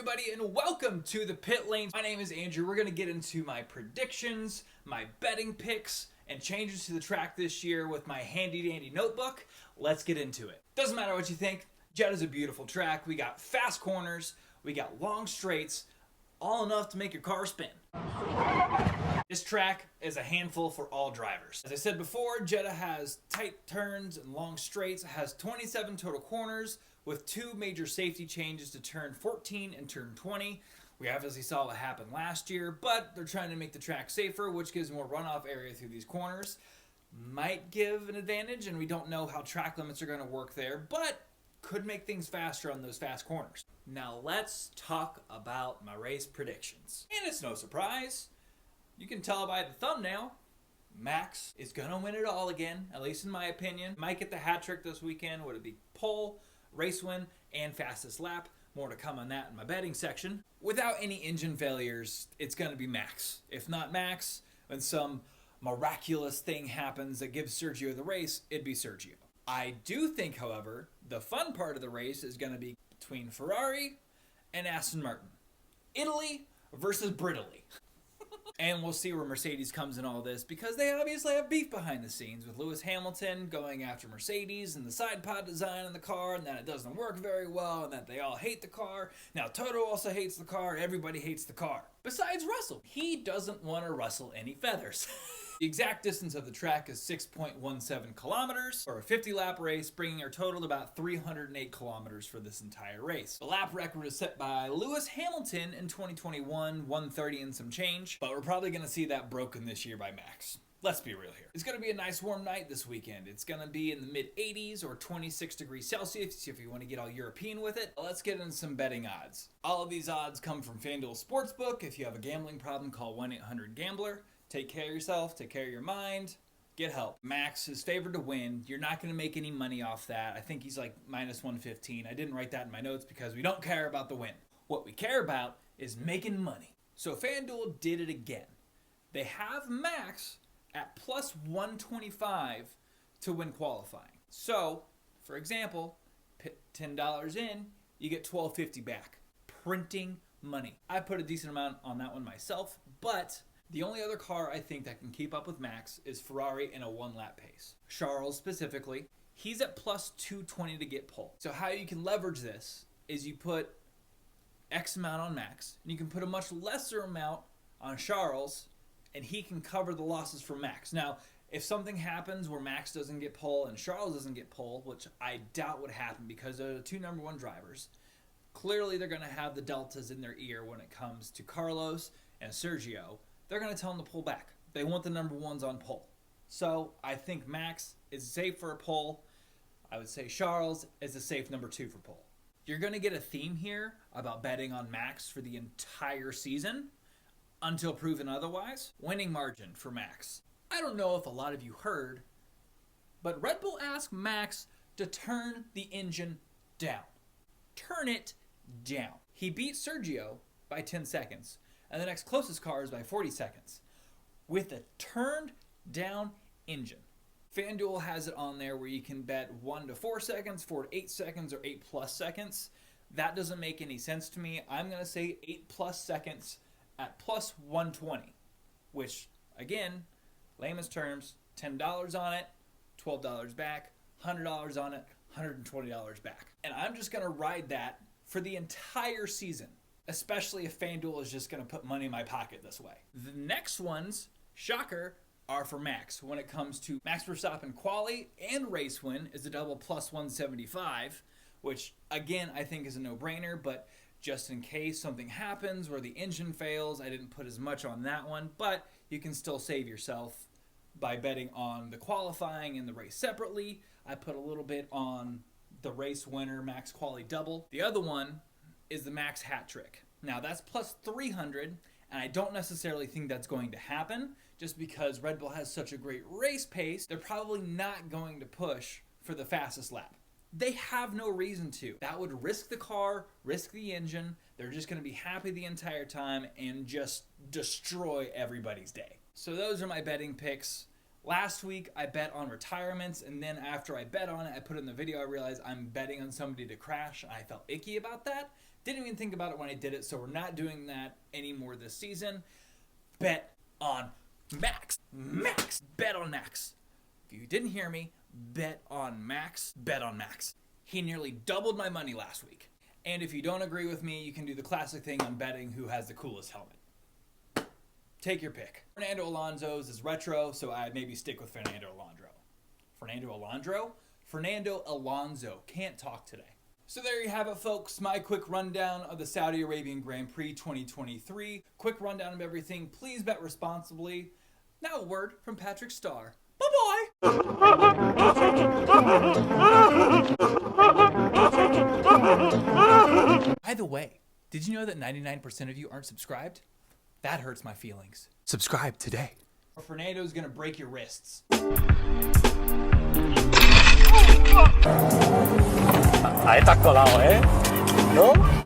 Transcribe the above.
everybody, and welcome to the Pit Lanes. My name is Andrew. We're going to get into my predictions, my betting picks, and changes to the track this year with my handy-dandy notebook. Let's get into it. Doesn't matter what you think, Jeddah is a beautiful track. We got fast corners, we got long straights, all enough to make your car spin. This track is a handful for all drivers. As I said before, Jeddah has tight turns and long straights. It has 27 total corners with two major safety changes to turn 14 and turn 20. We obviously saw what happened last year, but they're trying to make the track safer, which gives more runoff area through these corners. Might give an advantage, and we don't know how track limits are going to work there, but could make things faster on those fast corners. Now let's talk about my race predictions. And it's no surprise, you can tell by the thumbnail, Max is going to win it all again, at least in my opinion. Might get the hat trick this weekend. Would it be pole, race win, and fastest lap? More to come on that in my betting section. Without any engine failures, it's going to be Max. If not Max, when some miraculous thing happens that gives Sergio the race, it'd be Sergio. I do think, however, the fun part of the race is going to be between Ferrari and Aston Martin. Italy versus Brittany. And we'll see where Mercedes comes in all this, because they obviously have beef behind the scenes with Lewis Hamilton going after Mercedes and the side pod design in the car, and that it doesn't work very well, and that they all hate the car. Now Toto also hates the car. Everybody hates the car. Besides Russell. He doesn't want to rustle any feathers. The exact distance of the track is 6.17 kilometers, or a 50-lap race, bringing our total to about 308 kilometers for this entire race. The lap record is set by Lewis Hamilton in 2021, 130 and some change, but we're probably going to see that broken this year by Max. Let's be real here. It's going to be a nice warm night this weekend. It's going to be in the mid-80s or 26 degrees Celsius if you want to get all European with it. Let's get into some betting odds. All of these odds come from FanDuel Sportsbook. If you have a gambling problem, call 1-800-GAMBLER. Take care of yourself, take care of your mind, get help. Max is favored to win. You're not going to make any money off that. I think he's like minus 115. I didn't write that in my notes because we don't care about the win. What we care about is making money. So FanDuel did it again. They have Max at plus 125 to win qualifying. So, for example, put $10 in, you get $12.50 back. Printing money. I put a decent amount on that one myself, but the only other car I think that can keep up with Max is Ferrari in a one-lap pace. Charles specifically, he's at plus 220 to get pole. So how you can leverage this is you put X amount on Max, and you can put a much lesser amount on Charles, and he can cover the losses for Max. Now, if something happens where Max doesn't get pole and Charles doesn't get pole, which I doubt would happen because they're the two number one drivers, clearly they're going to have the deltas in their ear when it comes to Carlos and Sergio. They're going to tell them to pull back. They want the number ones on pole. So I think Max is safe for a pole. I would say Charles is a safe number 2 for pole. You're going to get a theme here about betting on Max for the entire season until proven otherwise. Winning margin for Max. I don't know if a lot of you heard, but RedBull asked Max to turn the engine down. Turn it down. He beat Sergio by 10 seconds. And the next closest car is by 40 seconds with a turned down engine. FanDuel has it on there where you can bet 1 to 4 seconds, 4 to 8 seconds, or 8 plus seconds. That doesn't make any sense to me. I'm going to say 8 plus seconds at plus 120, which, again, layman's terms, $10 on it, $12 back, $100 on it, $120 back. And I'm just going to ride that for the entire season. Especially if FanDuel is just going to put money in my pocket this way. The next ones, shocker, are for Max. When it comes to Max Verstappen quali and race win is a double plus 175, which again I think is a no-brainer, but just in case something happens where the engine fails, I didn't put as much on that one, but you can still save yourself by betting on the qualifying and the race separately. I put a little bit on the race winner Max quali double. The other one is the Max hat trick. Now that's plus 300, and I don't necessarily think that's going to happen just because Red Bull has such a great race pace. They're probably not going to push for the fastest lap. They have no reason to. That would risk the car, risk the engine. They're just going to be happy the entire time and just destroy everybody's day. So those are my betting picks. Last week, I bet on retirements, and then after I bet on it, I put in the video, I realized I'm betting on somebody to crash, and I felt icky about that Didn't even think about it when I did it, so we're not doing that anymore this season. Bet on Max. Max. Bet on Max. If you didn't hear me, bet on Max. Bet on Max. He nearly doubled my money last week. And if you don't agree with me, you can do the classic thing on betting who has the coolest helmet. Take your pick. Fernando Alonso's is retro, so I'd maybe stick with Fernando Alonso. Fernando Alonso. Can't talk today. So there you have it, folks. My quick rundown of the Saudi Arabian Grand Prix 2023. Quick rundown of everything. Please bet responsibly. Now a word from Patrick Starr. Bye-bye. By the way, did you know that 99% of you aren't subscribed? That hurts my feelings. Subscribe today. Fernando's gonna break your wrists. Ahí está colado, ¿eh? ¿No?